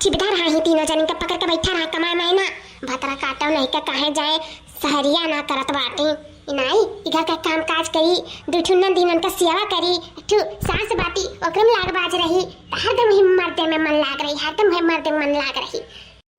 चिबदा रहा ही तीनों जन के पकड़ के बैठा रहा कमा मैना भतरा काटो नहीं का कहे जाए सहरिया ना करत बाटे इनाई इधर का काम काज करी दुठुन दिन का सेवा करी ठु सास बाटी ओकरम लाग बाज रही हरदम ही मर्दे में मन लाग रही हरदम ही मर्दे में मन लाग रही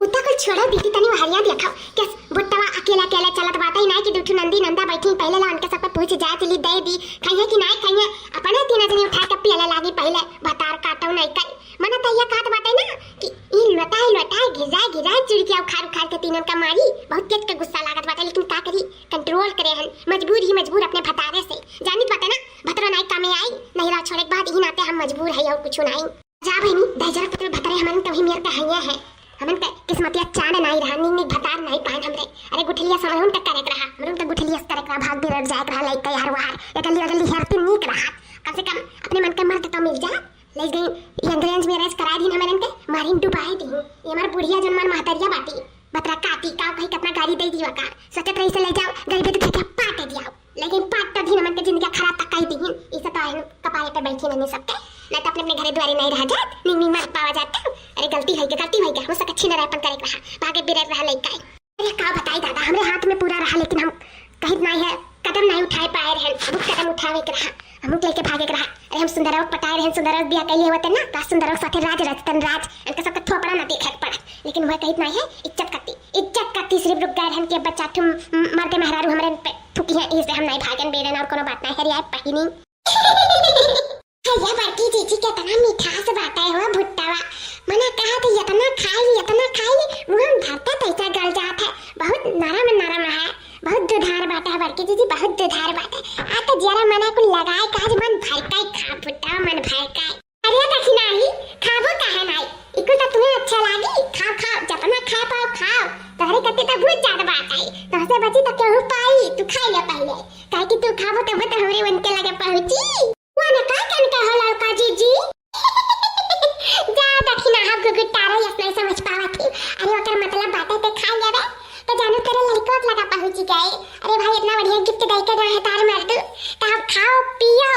उतना कुछ छोड़ा दीदी तनी हरिया देखा कैस बुट्टवा अकेला अकेला चलत बाटे नहीं कि दुठु नंदी नंदा बैठी पहले ला उनके सब पे पूछ जाए चली दे दी खाइए कि नहीं खाइए अपने तीन जने उठा के पियाला लागी पहले भतार काटो नहीं कई मना तैया काट बाटे ना कि ई लटाई गिराए चिड़किया उखाड़ के तीनों का मारी बहुत तेज के गुस्सा लागत बाटे लेकिन का करी कंट्रोल करे हन मजबूर अपने भतारे से जानित बाटे ना भतरा नहीं कामे आई नहीं रा छोड़े के बाद ही नाते हम मजबूर है और कुछ नहीं जा बहनी दहजरा पत्र भतरे हमन तभी मेर का हइया है हमन के किस्मतिया चांद नहीं रहा नी भतार नहीं पान हमरे अरे गुठलिया समझन तक करे रहा हमन तक गुठलिया करे रहा भाग भी रह जाए रहा लाइक यार वार जल्दी हेरती नीक रहा कम से कम अपने मन के मर्द तो मिल जा ले गई ये अंग्रेज में रेस करा दी हमन के मारिन डुबाई दी ये हमार बुढ़िया जन्मान महतरिया बाटी बतरा काटी का कहीं कितना गाड़ी दे दी वकार सोचत रही से ले जाओ गरीब तो क्या पाटे दिया लेकिन पाट तो दिन हमन के जिंदगी खराब तक कई दी इसे तो आए कपारे पे बैठी नहीं सकते नहीं तो अपने घरे द्वारे नहीं रह जात नी मत पावा जाता अरे गलती है क्या हो सक अच्छी न रहपन करे रहा भागे बिरत रहा लइका अरे का बताई दादा हमरे हाथ में पूरा रहा लेकिन हम कहीं नहीं है कदम नहीं उठाए पाए रहे अब कदम उठावे के रहा हम लेके भागे के रहा अरे हम सुंदरव पटाए रहे सुंदरव बिया कइले होते ना का सुंदरव साथे राज रतन राज इनका सब थोपड़ा ना देखे पड़ा लेकिन वह कहीं नहीं है इज्जत करती सिर्फ रुक गए हम के बच्चा तुम मरते मेहरारू हमरे पे थुकी है इससे हम नहीं भागन बेरन और कोनो बात नहीं हरिया पहिनी भैया बड़की जीजी कितना मिठास बाटे हो भुट्टावा मना कहा तो इतना खाई मुंह भरता तैसा गल जात है बहुत नरम है बहुत दुधार बाटे है बड़की जीजी बहुत दुधार बाटे आ तो जरा मना को लगाए काज मन भरकाई खा भुट्टावा मन भरकाई अरे दखिना ही खाबो काहे नहीं इको तो तुम्हें अच्छा लागी खाओ जितना खा पाओ खाओ तोहरे कते तो बहुत ज्यादा बात आई तोहसे बची तो केहू पाई तू खाई ले पहले काहे कि तू खाबो तब तो हमरे उनके लगे पहुंची वाना का हो लड़का जीजी जा दखिना हम गुगुटारा यस नहीं समझ पावा थी अरे ओकर मतलब बातें तो खा लेबे तो जानू तेरे लड़कों लगा पहुंच गए अरे भाई इतना बढ़िया गिफ्ट दे के रहा है तार मर्द तो आप खाओ पियो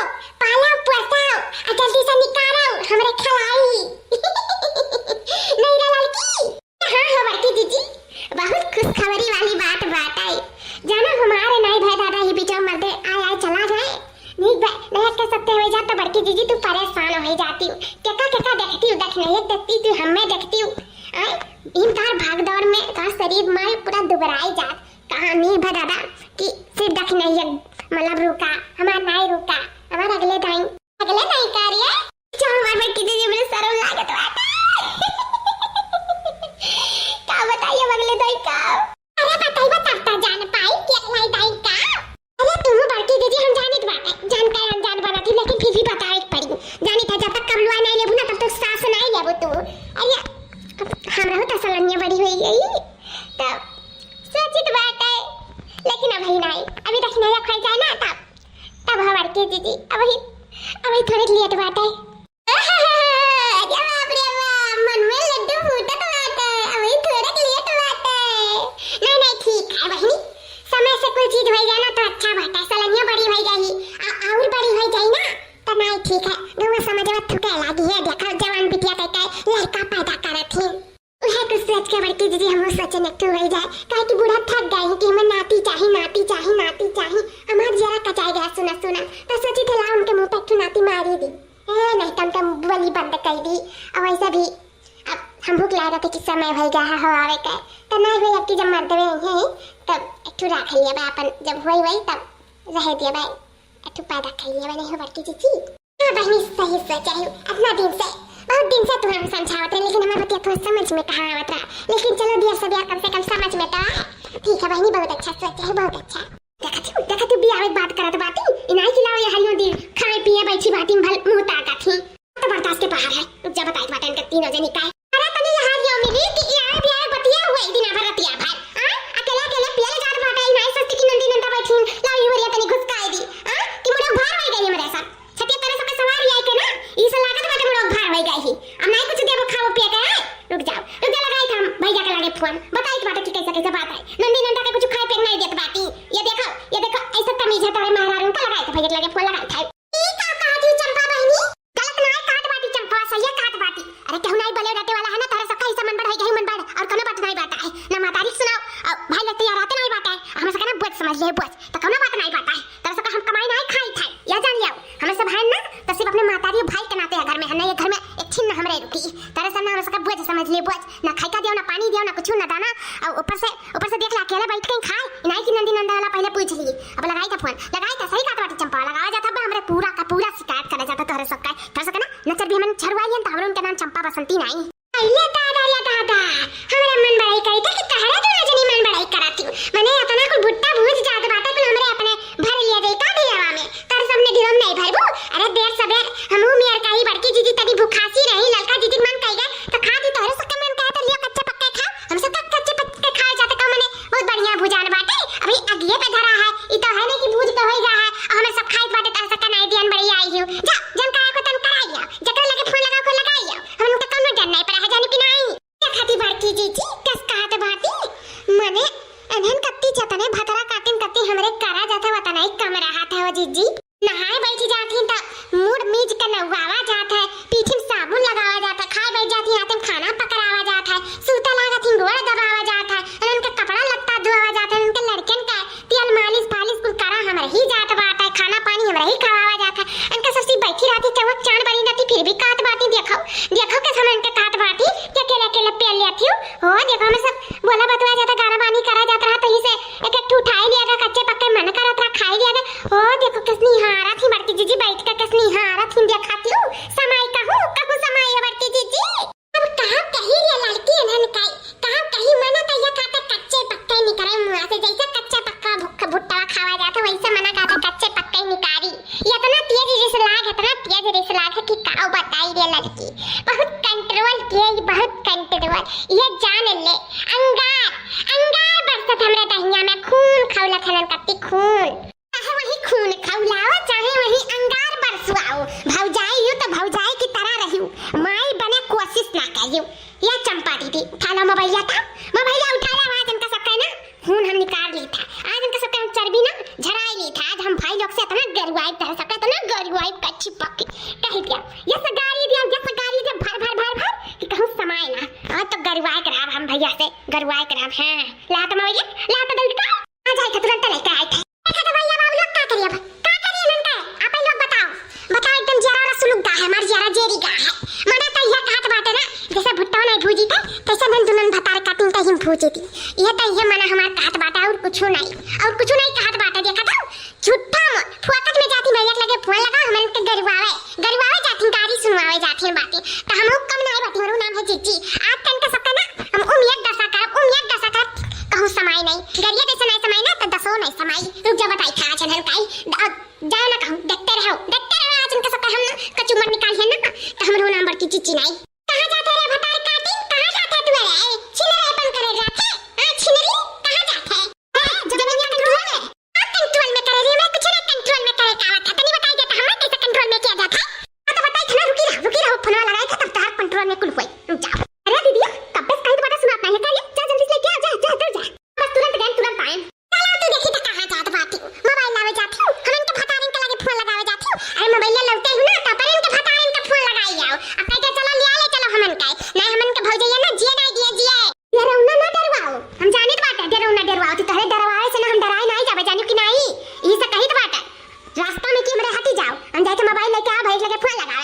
पालो पोसाओ और जल्दी से निकालो हमरे खिलाई नहीं रे लड़की हां बड़की जीजी बहुत खुशखबरी वाली बात आई जाना हमारे नहीं भाई दादा ही बीचों मर्द आए चला जाए नहीं के सकते हो जा तो बड़की जीजी तू परेशान हो जाती हूँ क्या देखती हूँ देख नहीं देखती तू हमें देखती हूँ इन तार भाग दौड़ में तार शरीर में पूरा दुबराई जात कहाँ नहीं दादा कि सिर्फ देख नहीं है मतलब रुका हमारा नहीं रुका हमारा अगले नहीं कार्य जो हमारे बड़की जीजी मेरे सरों लागत बात क्या बताइए अगले दाई का अरे बताता जान पाई क्या लाई दाई का अरे तुम बड़की दीदी हम जानित बात जानकार अनजान बना थी लेकिन फिर भी बताए पड़ी जानी था जब तक कमलुआ नहीं लेबू ना तब तक सास नहीं लेबू तू अरे हमरा हो तसलनिया बड़ी हुई गई तब सोचित बात है लेकिन अभी नहीं अभी तक नया खाई जाए ना तब हमारे के दीदी अभी थोड़ी लेट बात है अरे बाप रे बाप मन में लड्डू फूटत बात है अभी थोड़ा लेट बात है नहीं ठीक है बहनी समय से कोई चीज हो जाए ना तो अच्छा बात है सलनिया बड़ी हो जाएगी और बड़ी हो जाए ना तो नहीं ठीक है दोनों समझवा थुके लागी है देखो जवान बिटिया कहता है लड़का पैदा करत थी उहे कुछ सोच के बड़की दीदी हम सोचे नक्टू हो जाए काहे कि बूढ़ा थक गए कि हमें नाती चाहिए हमार जरा कचाई गया सुना तो सोची थे ला उनके मुंह पे एक नाती मारी दी नहीं तो बोली बंद कर दी और वैसे भी अब हम भूख लगा थे कि समय हो गया हो आवे के तो नहीं हुई अब की जब मरते हुए हैं तब एक रख लिया बा अपन जब हुई तब रह दिया भाई एक पैदा कर लिया नहीं हो बड़की जीजी हां बहनी सही सोचा है अपना दिन से बहुत दिन से तुम हम समझावत रहे लेकिन हमारे तो समझ में कहां आवत रहा लेकिन चलो दिया सब यार कम से कम समझ में तो ठीक है बहनी बहुत अच्छा सोचा है बहुत अच्छा देखा तू बियाह में बात करत बाती इनाई खिलाओ ये हरियो दी खाए पिए बैठी बाती भल मुंह ताका थी तो बर्दाश्त के बाहर है रुक जा बताई बात इनके तीनों जनी का अरे तने ये हरियो मेरी कि ये बियाह बतिया हुई दिन भर रतिया भाई अकेला पिए जात बाटा इनाई सस्ती की नंदी नंदा बैठी लाओ ये वरिया तनी घुसकाई दी कि मुड़ा भार हो गई मेरे साथ छतिया तरह सब सवार आई के ना इस लागत बाटे मुड़ा भार हो गई ही अब नहीं कुछ देबो खाओ पिए के रुक जा लगाई था भैया के लगे फोन बताई बात कि कैसे बात है नंदी नंदा के कुछ खाए पे नहीं देत बाटी ये देखो ऐसा तमीज है तारे महाराज का लगाई था भैया के लगे फोन लगाई था ले बुझ त कौनो बात नहीं पता है तरह से हम कमाई नहीं खाई था या जान लियो हमें सब है ना तो सिर्फ अपने मातारी भाई के नाते घर में है ना ये घर में एक छिन हमरे रुकी तरह से ना हम सब बुझ समझ लिए बुझ ना खाई का दियो ना पानी दियो ना कुछ ना दाना और ऊपर से देख ला अकेले बैठ के खाए नहीं कि नंदी नंदा वाला पहले पूछ ली अब लगाई था फोन लगाई था सही का बात चंपा लगावा जाता बा हमरे पूरा का पूरा शिकायत करा जाता तोहरे सब का तरह से ना नचर भी हमन छरवाई त हमरे उनके नाम चंपा बसंती नहीं अइले दादा या दादा हमरा मन बड़ाई करी था कि तहरा तो रजनी मन बड़ाई कराती मने अपना को भुट्टा भूज जात बाटे कुल हमरे अपने भर लिया दे का दिलवा में तर सबने दिलम नहीं भरबू अरे देर सबेर हमहू मियार काही बड़की जीजी तनी भूखासी रही ललका जीजी मन कह गए तो खा दी तोहरे सब मन कहे तो लियो कच्चे पक्के खा हम सब कच्चे पक्के खाए जाते का मने बहुत बढ़िया भुजान बाटे अभी अगिए पे धरा है ई तो है नहीं कि भूज तो होई जा है और हमें सब खाई बाटे तरह से कनाई दियन बड़ी आई हूं जा जन काया को तन कराइया जकरा लगे फोन लगा को लगाइया हम उनका कम डर नहीं पड़ा है जाने कि नहीं खाती बड़की जीजी कस कहत बाटी मने अनहन कत्ती चतने भतरा काटिन कत्ती हमरे करा जाता वता नहीं कम रहा था वो जीजी नहाए बैठी जाती त मूड मीज का नवावा जाता है पीछे साबुन लगावा जाता खाए बैठ जाती हाथ में खाना पकड़ावा जाता है सूता लागत हिंगोड़ दबावा जाता है और उनका कपड़ा लत्ता धोवा जाता है उनके लड़कन का तेल मालिश फालिश कुल करा हमरे ही जात बाटा है खाना पानी हमरे ही खवावा जाता है उनका ससी बैठी रहती चवक चांद बनी रहती फिर भी काट बाटी देखो के समय उनके काट बाटी क्या अकेले पेल लेती हो देखो हमें सब बोला बतवा जाता गाना बानी करा जाता रहा तो ही से एक एक उठाई लिया कच्चे पक्के मन करा था खाई लिया ओ देखो किसनी हारा थी बड़की जीजी बैठ कर किसनी हारा थी दिखाती हूं समय कहूं समय बड़की जीजी अब कहां कही ये लड़की अनहन काई कहां कही मना तो ये खाता कच्चे पक्के निकरे मुंह से जैसे कच्चा पक्का भुक्का भुट्टा खावा जाता वैसे मना खाता कच्चे पक्के निकारी ये इतना तेज रिस लाग है कि काओ बताई रे लड़की बहुत कंट्रोल किए बहुत कंट्रोल ये जान ले अंगार बरसत हमरे दहिया में खून खौला खनन कत्ती खून चाहे वही खून खौलाओ चाहे वही अंगार बरसुआओ भौजाई हो तो भौजाई की तरह रहियो माई बने कोशिश ना करियो या चंपा दीदी थाला मोबाइल उठाया आवाज इनका सबका ना खून हम निकाल ली था आज इनका सबका चर्बी ना झराई ली था आज हम भाई लोग से इतना गरुआई तरह सबका इतना गरुआई कच्ची पक्की कह दिया ये सगारी दिया भर कि कहूं समाय ना और तो गरुआई कराब हम भैया से गरुआई कराब हां लात मोबाइल लात दल का आ जाए तुरंत लेके आए थे देखा तो भैया बाबू लोग का करिए नंका आप ही लोग बताओ एकदम जरा सुलूक गा है हमार जरा जेरी गा है मने तो यह कहत बाटे ना जैसे भुट्टा नहीं भूजी थे तैसे मन दुल्हन भतार काटिन कहीं भूजी थी ये तो ये मना हमार कहत बाटा और कुछ नहीं कहत बाटा देखा था झूठा फुआकत में जाती भैया लगे फोन लगा हमन के गरवावे जाती गाड़ी सुनवावे जाती बातें तो हम कम नहीं बाती हमारा नाम है जीजी आज तक का सबका ना हम उम्मीद दशा कर कहूं समय नहीं गरिया जैसे नहीं समय ना तो दसो नहीं समय रुक जा बताई था चनल काई जाओ ना कहूं देखते रहो आज इनका सबका हम कचुमर निकाल है ना तो हमरो नाम बड़की जीजी नहीं कहां जाते रे भतार काटी कहां जाते तू रे छिनरे अपन करे जाते हां छिनरी कहां जाते जो दुनिया कंट्रोल में कंट्रोल में करे रे मैं कुछ नहीं कंट्रोल में करे का था तनी बताई देता हमें कैसे कंट्रोल में किया जाता है तो बताई था रुकी रहो फोन लगाया था तब तक कंट्रोल में कुल हुई रुक जाओ अरे दीदी कब बस कहीं तो बात सुना नहीं है जा जल्दी से लेके जा बस तुरंत आए चला तू देखी तो कहां जात बाती मोबाइल लावे जाती हूं हम इनके भतारिन के लगे फोन लगावे जाती हूं अरे मोबाइल लौटे हूं ना तो पर इनके भतारिन का फोन लगाई आओ अब कह चलो लिया ले चलो हमन का नहीं हमन के भौजैया ना जिए नहीं दिए ये रौना ना डरवाओ हम जाने तो बात है रौना डरवाओ तो तोरे डरवाए से ना हम डराए नहीं जावे जानियो कि नहीं ई से कही तो बात रास्ता में की हमरे हटी जाओ हम जाके मोबाइल लेके आ भाई लगे फोन लगा